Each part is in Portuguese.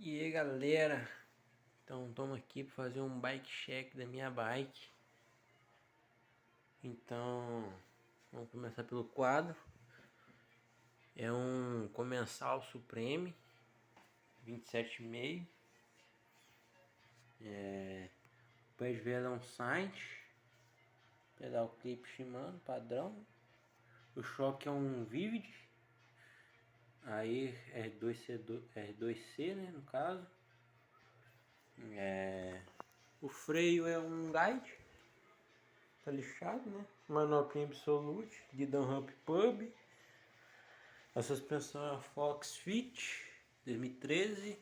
E aí galera, então estamos aqui para fazer um bike check da minha bike. Então vamos começar pelo quadro. É um Comensal Supreme 27,5. O pé de vela é um Saint, pedal clipe Shimano padrão. O choque é um Vivid, aí R2C, né, no caso. O freio é um Guide, tá lixado, né? Manopla Absolute, guidão Ramp Pub. A suspensão é a Fox Fit 2013.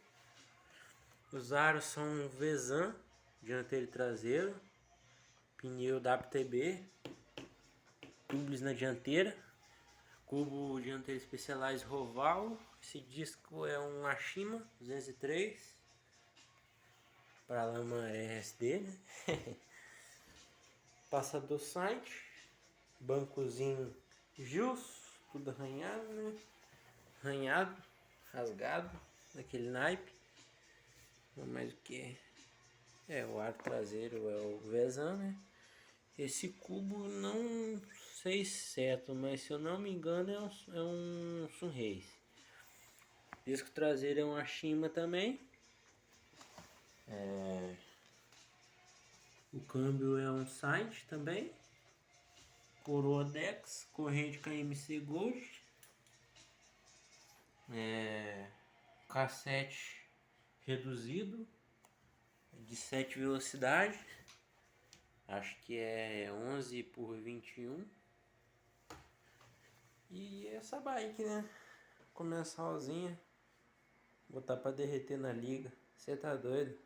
Os aros são Vezan, dianteiro e traseiro. Pneu WTB, tubos na dianteira. Cubo dianteiro Specialized Roval. Esse disco é um Ashima 203. Para lama RSD, né? Passador Saint. Bancozinho Gils, tudo arranhado, né? Arranhado, rasgado, daquele naipe. Mas o que o ar traseiro é o Vezan, né? Esse cubo não sei certo, mas se eu não me engano é um Sunrace. Disco traseiro é um Ashima também. O câmbio é um Saint também. Coroa Dex, corrente KMC Gold. Cassete reduzido de 7 velocidades. Acho que é 11 por 21. E essa bike, né? Comensalzinha. Botar pra derreter na liga. Você tá doido?